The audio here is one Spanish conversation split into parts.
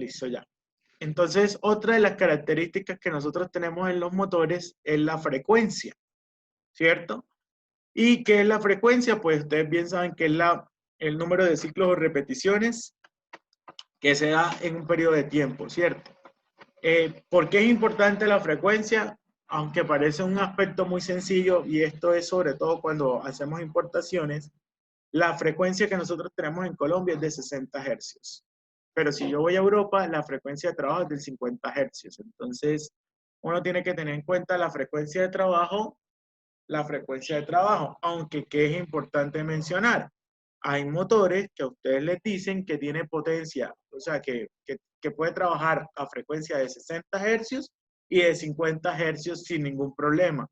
Listo, ya. Entonces, otra de las características que nosotros tenemos en los motores es la frecuencia, ¿cierto? ¿Y qué es la frecuencia? Pues ustedes bien saben que es el número de ciclos o repeticiones que se da en un periodo de tiempo, ¿cierto? ¿Por qué es importante la frecuencia? Aunque parece un aspecto muy sencillo, y esto es sobre todo cuando hacemos importaciones, la frecuencia que nosotros tenemos en Colombia es de 60 hercios. Pero si yo voy a Europa, la frecuencia de trabajo es de 50 hercios. Entonces, uno tiene que tener en cuenta la frecuencia de trabajo, aunque que es importante mencionar, hay motores que a ustedes les dicen que tiene potencia, o sea, que puede trabajar a frecuencia de 60 hercios y de 50 hercios sin ningún problema.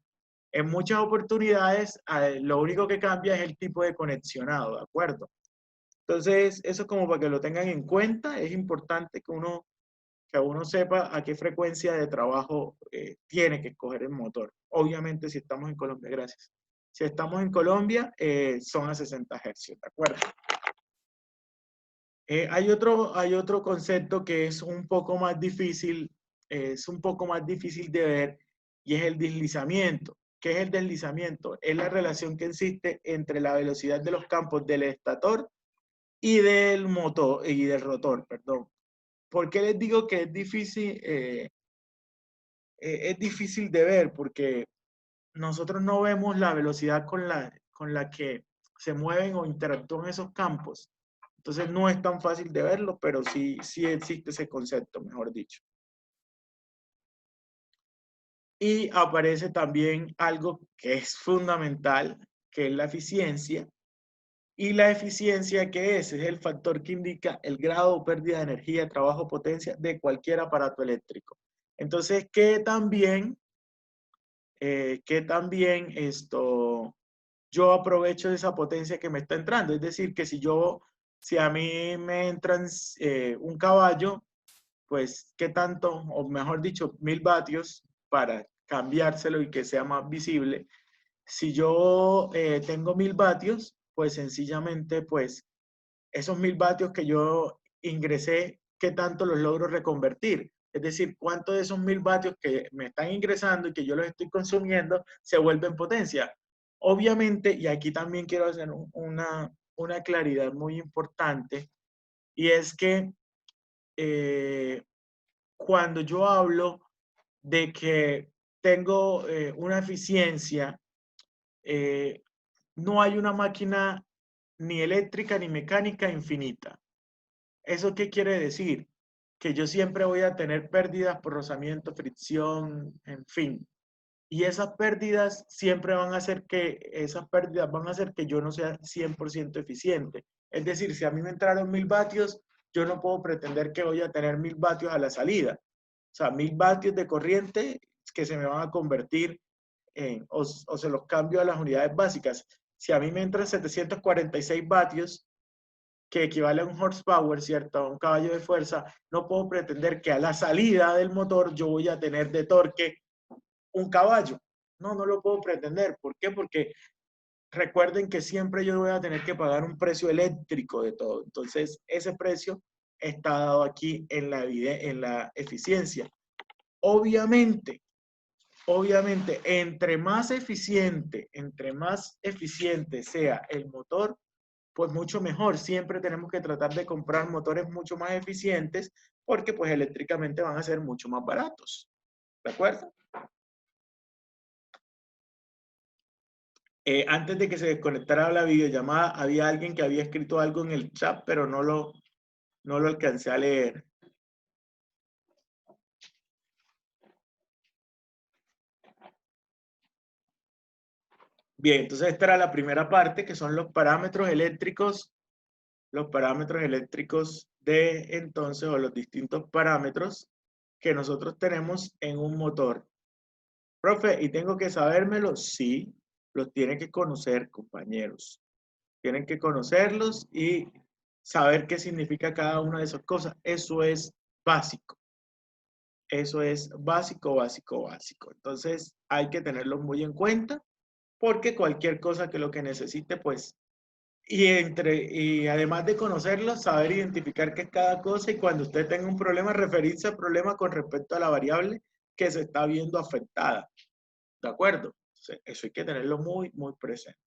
En muchas oportunidades, lo único que cambia es el tipo de conexionado, ¿de acuerdo? Entonces, eso como para que lo tengan en cuenta, es importante que uno sepa a qué frecuencia de trabajo tiene que escoger el motor. Obviamente, si estamos en Colombia, gracias. Si estamos en Colombia, son a 60 hercios, ¿de acuerdo? Hay otro concepto que es un poco más difícil, de ver, y es el deslizamiento. ¿Qué es el deslizamiento? Es la relación que existe entre la velocidad de los campos del estator y del motor y del rotor, perdón. ¿Por qué les digo que es difícil? Es difícil de ver porque nosotros no vemos la velocidad con la que se mueven o interactúan esos campos. Entonces no es tan fácil de verlo, pero sí existe ese concepto, mejor dicho. Y aparece también algo que es fundamental, que es la eficiencia. ¿Y la eficiencia qué es? Es el factor que indica el grado o pérdida de energía, trabajo, potencia de cualquier aparato eléctrico. Entonces, que también yo aprovecho esa potencia que me está entrando. Es decir, que si a mí me entran un caballo, pues, ¿qué tanto? O mejor dicho, 1000 vatios para cambiárselo y que sea más visible. Si yo tengo 1000 vatios, pues sencillamente, pues, esos 1000 vatios que yo ingresé, ¿qué tanto los logro reconvertir? Es decir, ¿cuántos de esos 1000 vatios que me están ingresando y que yo los estoy consumiendo se vuelven potencia? Obviamente, y aquí también quiero hacer una claridad muy importante, y es que cuando yo hablo de que tengo una eficiencia, eh, no hay una máquina ni eléctrica ni mecánica infinita. ¿Eso qué quiere decir? Que yo siempre voy a tener pérdidas por rozamiento, fricción, en fin. Y esas pérdidas siempre esas pérdidas van a hacer que yo no sea 100% eficiente. Es decir, si a mí me entraron 1000 vatios, yo no puedo pretender que voy a tener 1000 vatios a la salida. O sea, 1000 vatios de corriente que se me van a convertir o se los cambio a las unidades básicas. Si a mí me entran 746 vatios, que equivale a un horsepower, ¿cierto? A un caballo de fuerza, no puedo pretender que a la salida del motor yo voy a tener de torque un caballo. No lo puedo pretender. ¿Por qué? Porque recuerden que siempre yo voy a tener que pagar un precio eléctrico de todo. Entonces, ese precio está dado aquí en la eficiencia. Obviamente, entre más eficiente sea el motor, pues mucho mejor. Siempre tenemos que tratar de comprar motores mucho más eficientes porque pues eléctricamente van a ser mucho más baratos. ¿De acuerdo? Antes de que se desconectara la videollamada, había alguien que había escrito algo en el chat, pero no lo alcancé a leer. Bien, entonces esta era la primera parte, que son los parámetros eléctricos de entonces, o los distintos parámetros que nosotros tenemos en un motor. Profe, ¿y tengo que sabérmelo? Sí, los tienen que conocer, compañeros. Tienen que conocerlos y saber qué significa cada una de esas cosas. Eso es básico. Eso es básico, básico, básico. Entonces hay que tenerlo muy en cuenta porque cualquier cosa que lo que necesite, pues y además de conocerlo, saber identificar qué es cada cosa y cuando usted tenga un problema, referirse al problema con respecto a la variable que se está viendo afectada. ¿De acuerdo? Entonces, eso hay que tenerlo muy, muy presente.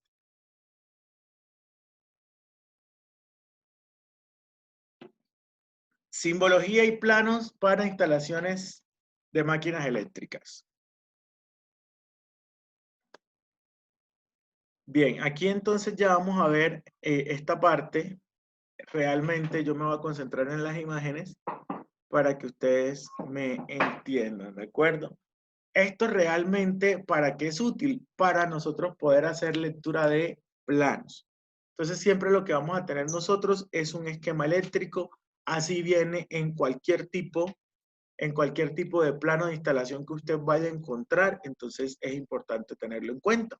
Simbología y planos para instalaciones de máquinas eléctricas. Bien, aquí entonces ya vamos a ver esta parte. Realmente yo me voy a concentrar en las imágenes para que ustedes me entiendan, ¿de acuerdo? Esto realmente, ¿para qué es útil? Para nosotros poder hacer lectura de planos. Entonces siempre lo que vamos a tener nosotros es un esquema eléctrico, así viene en cualquier tipo de plano de instalación que usted vaya a encontrar, entonces es importante tenerlo en cuenta.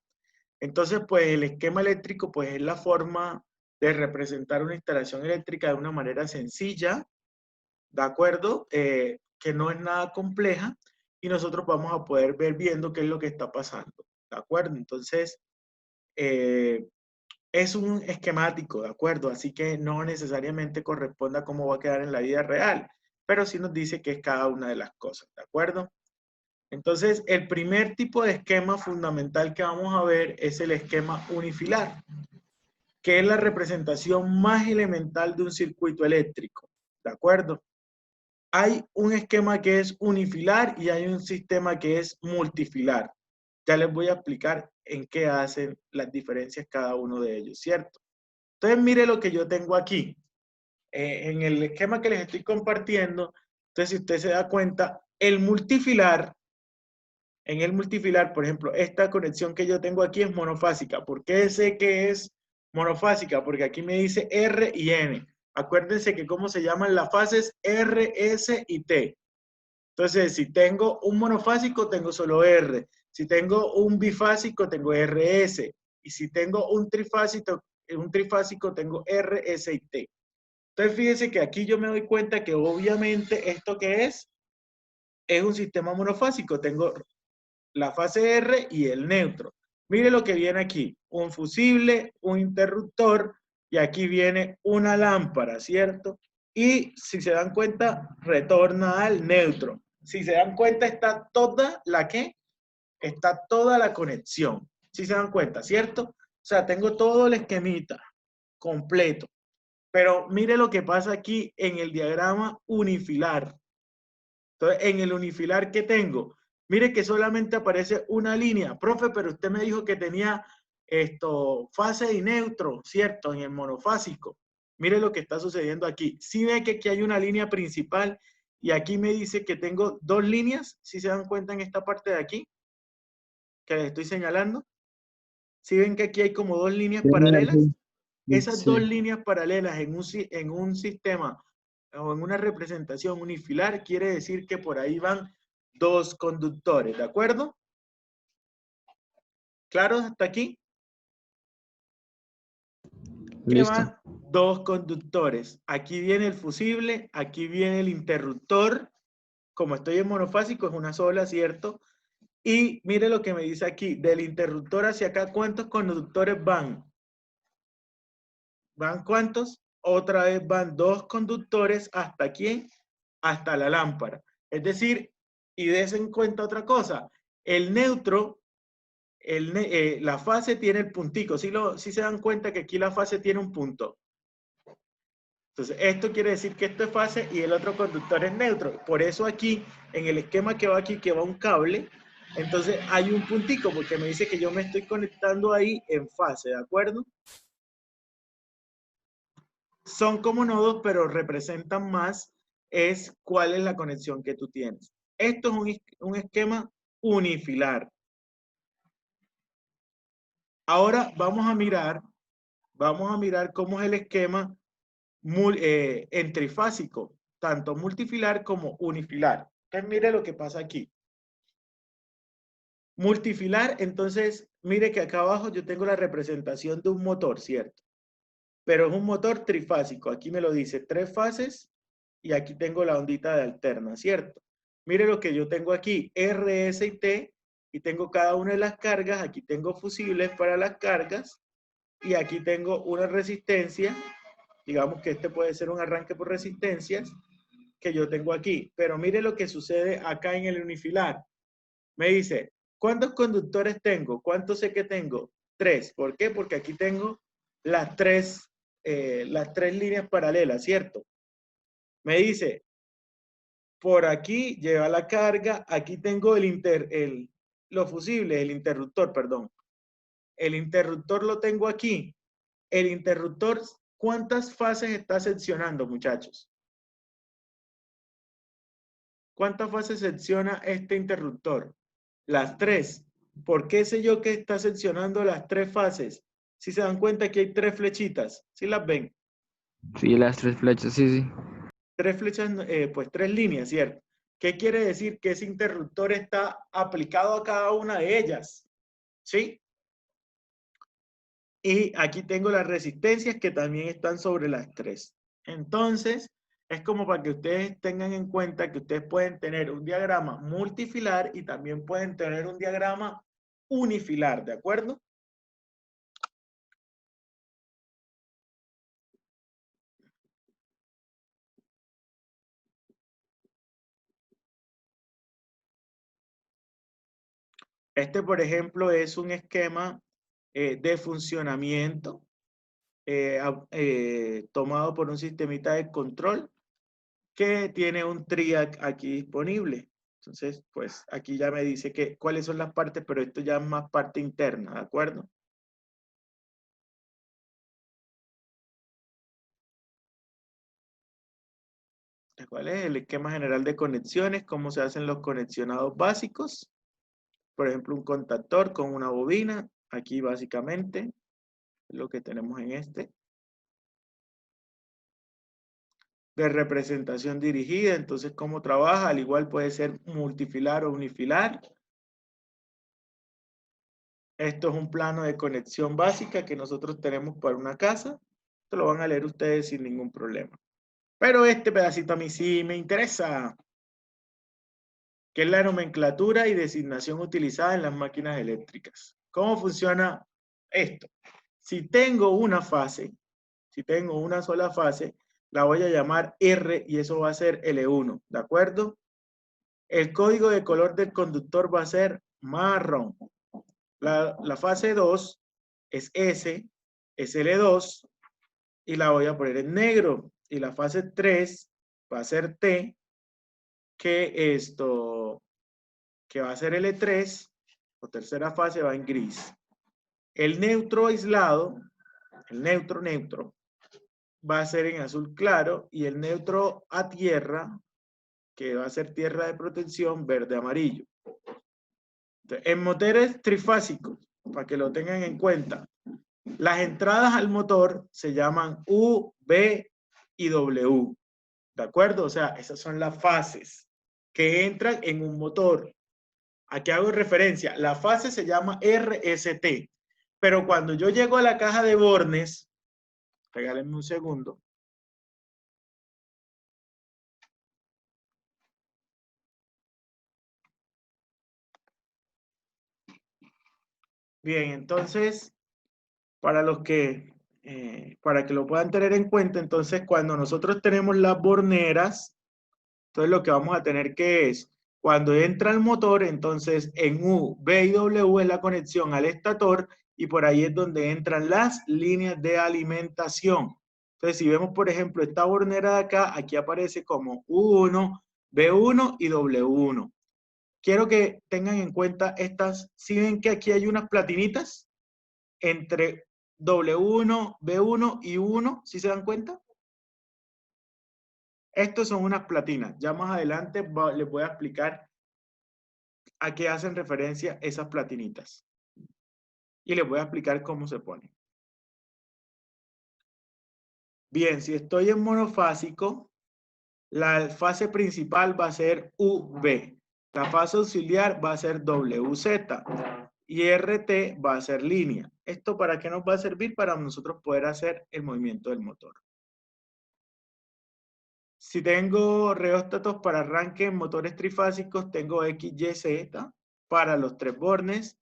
Entonces, pues el esquema eléctrico pues es la forma de representar una instalación eléctrica de una manera sencilla, ¿de acuerdo? Que no es nada compleja y nosotros vamos a poder ver viendo qué es lo que está pasando, ¿de acuerdo? Entonces, es un esquemático, ¿de acuerdo? Así que no necesariamente corresponde a cómo va a quedar en la vida real, pero sí nos dice qué es cada una de las cosas, ¿de acuerdo? Entonces, el primer tipo de esquema fundamental que vamos a ver es el esquema unifilar, que es la representación más elemental de un circuito eléctrico, ¿de acuerdo? Hay un esquema que es unifilar y hay un sistema que es multifilar. Ya les voy a explicar en qué hacen las diferencias cada uno de ellos, ¿cierto? Entonces, mire lo que yo tengo aquí. En el esquema que les estoy compartiendo, entonces, si usted se da cuenta, en el multifilar, por ejemplo, esta conexión que yo tengo aquí es monofásica. ¿Por qué sé que es monofásica? Porque aquí me dice R y N. Acuérdense que cómo se llaman las fases R, S y T. Entonces, si tengo un monofásico, tengo solo R. Si tengo un bifásico, tengo RS. Y si tengo un trifásico, tengo R, S y T. Entonces, fíjense que aquí yo me doy cuenta que obviamente esto que es un sistema monofásico. Tengo la fase R y el neutro. Mire lo que viene aquí, un fusible, un interruptor y aquí viene una lámpara, ¿cierto? Y si se dan cuenta, retorna al neutro. Si se dan cuenta, está toda la ¿qué? Está toda la conexión. Si se dan cuenta, ¿cierto? O sea, tengo todo el esquemita completo. Pero mire lo que pasa aquí en el diagrama unifilar. Entonces, en el unifilar que tengo, mire que solamente aparece una línea. Profe, pero usted me dijo que tenía fase y neutro, ¿cierto? En el monofásico. Mire lo que está sucediendo aquí. Si ve que aquí hay una línea principal y aquí me dice que tengo dos líneas, si se dan cuenta en esta parte de aquí, que les estoy señalando. Si ven que aquí hay como dos líneas paralelas, esas dos Sí. líneas paralelas en un sistema o en una representación unifilar quiere decir que por ahí van dos conductores, ¿de acuerdo? ¿Claro hasta aquí? Que Listo. van dos conductores. Aquí viene el fusible, aquí viene el interruptor. Como estoy en monofásico, es una sola, ¿cierto? Y mire lo que me dice aquí, del interruptor hacia acá, ¿cuántos conductores van? ¿Van cuántos? Otra vez van dos conductores hasta quién? Hasta la lámpara. Es decir, y des en cuenta otra cosa, el neutro, la fase tiene el puntico. ¿Sí se dan cuenta que aquí la fase tiene un punto? Entonces, esto quiere decir que esto es fase y el otro conductor es neutro. Por eso aquí, en el esquema que va aquí, que va un cable, entonces hay un puntico, porque me dice que yo me estoy conectando ahí en fase, ¿de acuerdo? Son como nodos, pero representan más es cuál es la conexión que tú tienes. Esto es un esquema unifilar. Ahora vamos a mirar cómo es el esquema en trifásico, tanto multifilar como unifilar. Entonces, mire lo que pasa aquí. Multifilar, entonces, mire que acá abajo yo tengo la representación de un motor, ¿cierto? Pero es un motor trifásico. Aquí me lo dice, 3 fases y aquí tengo la ondita de alterna, ¿cierto? Mire lo que yo tengo aquí, R, S y T, y tengo cada una de las cargas. Aquí tengo fusibles para las cargas y aquí tengo una resistencia. Digamos que este puede ser un arranque por resistencias que yo tengo aquí. Pero mire lo que sucede acá en el unifilar. Me dice, ¿cuántos conductores tengo? ¿Cuántos sé que tengo? 3. ¿Por qué? Porque aquí tengo las tres líneas paralelas, ¿cierto? Me dice, por aquí lleva la carga, aquí tengo los fusibles, el interruptor, perdón. El interruptor lo tengo aquí. El interruptor, ¿cuántas fases está seccionando, muchachos? ¿Cuántas fases secciona este interruptor? Las 3. ¿Por qué sé yo que está seccionando las 3 fases? Si se dan cuenta que hay 3 flechitas, ¿sí las ven? Sí, las 3 flechas, sí, sí. 3 flechas, pues 3 líneas, ¿cierto? ¿Qué quiere decir? Que ese interruptor está aplicado a cada una de ellas, ¿sí? Y aquí tengo las resistencias que también están sobre las 3. Entonces, es como para que ustedes tengan en cuenta que ustedes pueden tener un diagrama multifilar y también pueden tener un diagrama unifilar, ¿de acuerdo? Este, por ejemplo, es un esquema de funcionamiento tomado por un sistemita de control que tiene un triac aquí disponible. Entonces, pues aquí ya me dice que cuáles son las partes, pero esto ya es más parte interna, ¿de acuerdo? ¿Cuál es el esquema general de conexiones? ¿Cómo se hacen los conexionados básicos? Por ejemplo, un contactor con una bobina. Aquí básicamente lo que tenemos en este. De representación dirigida, entonces cómo trabaja, al igual puede ser multifilar o unifilar. Esto es un plano de conexión básica que nosotros tenemos para una casa. Esto lo van a leer ustedes sin ningún problema. Pero este pedacito a mí sí me interesa, que es la nomenclatura y designación utilizada en las máquinas eléctricas. ¿Cómo funciona esto? Si tengo una fase, si tengo una sola fase, la voy a llamar R y eso va a ser L1, ¿de acuerdo? El código de color del conductor va a ser marrón. La fase 2 es S, es L2 y la voy a poner en negro. Y la fase 3 va a ser T, que va a ser L3, o tercera fase va en gris. El neutro aislado, el neutro, va a ser en azul claro y el neutro a tierra, que va a ser tierra de protección, verde amarillo. Entonces, en motores trifásicos, para que lo tengan en cuenta, las entradas al motor se llaman U, B y W. ¿De acuerdo? O sea, esas son las fases que entran en un motor. Aquí hago referencia. La fase se llama RST. Pero cuando yo llego a la caja de bornes, regálenme un segundo. Bien, entonces, para para que lo puedan tener en cuenta, entonces cuando nosotros tenemos las borneras, entonces lo que vamos a tener que es, cuando entra el motor, entonces en U, B y W es la conexión al estator y por ahí es donde entran las líneas de alimentación. Entonces si vemos por ejemplo esta bornera de acá, aquí aparece como U1, B1 y W1. Quiero que tengan en cuenta estas, ¿sí ven que aquí hay unas platinitas entre W1, B1 y U1? ¿Sí se dan cuenta? Estos son unas platinas. Ya más adelante les voy a explicar a qué hacen referencia esas platinitas. Y les voy a explicar cómo se ponen. Bien, si estoy en monofásico, la fase principal va a ser UV. La fase auxiliar va a ser WZ. Y RT va a ser línea. ¿Esto para qué nos va a servir? Para nosotros poder hacer el movimiento del motor. Si tengo reóstatos para arranque en motores trifásicos, tengo XYZ para los 3 bornes,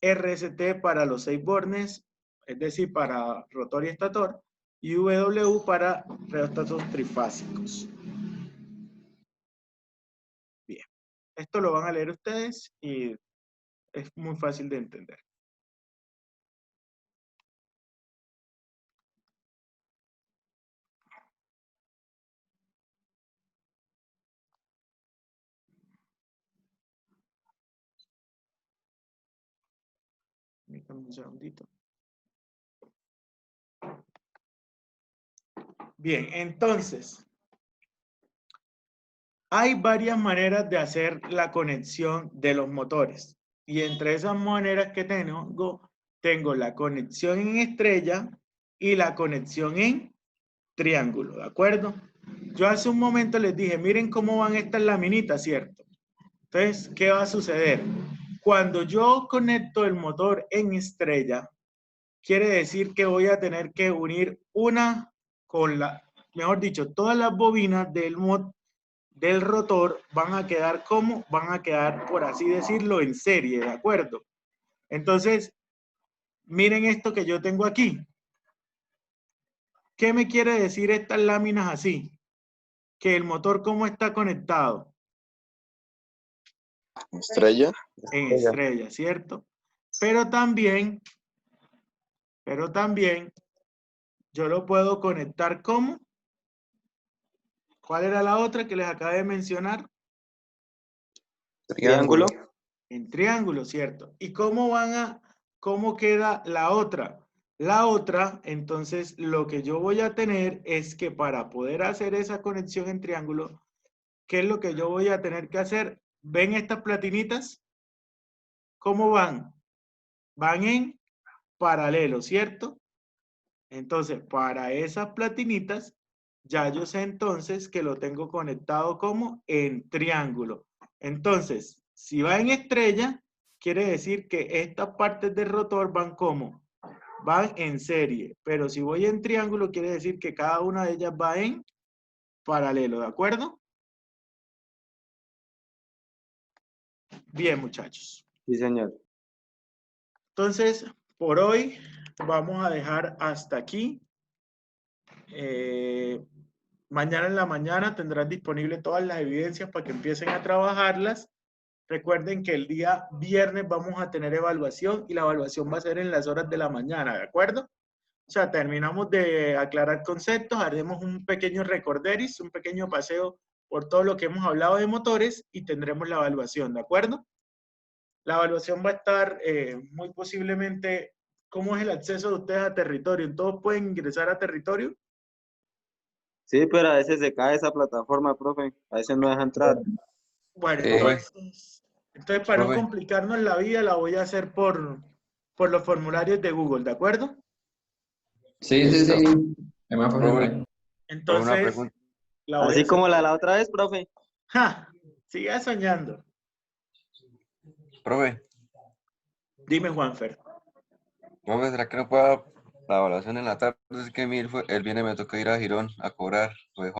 RST para los 6 bornes, es decir, para rotor y estator, y W para reóstatos trifásicos. Bien, esto lo van a leer ustedes y es muy fácil de entender. Permítanme un segundito. Bien, entonces, hay varias maneras de hacer la conexión de los motores. Y entre esas maneras que tengo la conexión en estrella y la conexión en triángulo, ¿de acuerdo? Yo hace un momento les dije, miren cómo van estas laminitas, ¿cierto? Entonces, ¿qué va a suceder? Cuando yo conecto el motor en estrella, quiere decir que voy a tener que unir una con la, mejor dicho, todas las bobinas del rotor van a quedar como, van a quedar, por así decirlo, en serie, ¿de acuerdo? Entonces, miren esto que yo tengo aquí. ¿Qué me quiere decir estas láminas así? Que el motor, ¿cómo está conectado? Estrella. En estrella, ¿cierto? Pero también yo lo puedo conectar como, ¿cuál era la otra que les acabé de mencionar? Triángulo. En triángulo, ¿cierto? ¿Y cómo queda la otra? La otra, entonces, lo que yo voy a tener es que para poder hacer esa conexión en triángulo, ¿qué es lo que yo voy a tener que hacer? ¿Ven estas platinitas? ¿Cómo van? Van en paralelo, ¿cierto? Entonces, para esas platinitas, ya yo sé entonces que lo tengo conectado como en triángulo. Entonces, si va en estrella, quiere decir que estas partes del rotor van como, van en serie. Pero si voy en triángulo, quiere decir que cada una de ellas va en paralelo, ¿de acuerdo? Bien, muchachos. Sí, señor. Entonces, por hoy vamos a dejar hasta aquí. Mañana en la mañana tendrán disponibles todas las evidencias para que empiecen a trabajarlas. Recuerden que el día viernes vamos a tener evaluación y la evaluación va a ser en las horas de la mañana, ¿de acuerdo? O sea, terminamos de aclarar conceptos, haremos un pequeño recorderis, un pequeño paseo por todo lo que hemos hablado de motores y tendremos la evaluación, ¿de acuerdo? La evaluación va a estar muy posiblemente, ¿cómo es el acceso de ustedes a territorio? ¿Todos pueden ingresar a territorio? Sí, pero a veces se cae esa plataforma, profe. A veces no deja entrar. Bueno, Profe. entonces para no Profe. complicarnos la vida, la voy a hacer por los formularios de Google, ¿de acuerdo? Sí, sí, Listo. sí. Es más fácil. Profe, una Entonces, pregunta. la voy a Así hacer. como la otra vez, profe. ¡Ja! Siga soñando. Profe, Dime, Juanfer. profe, ¿será que no puedo la evaluación en la tarde? Es que el viernes me toca ir a Girón a cobrar. Lo dejo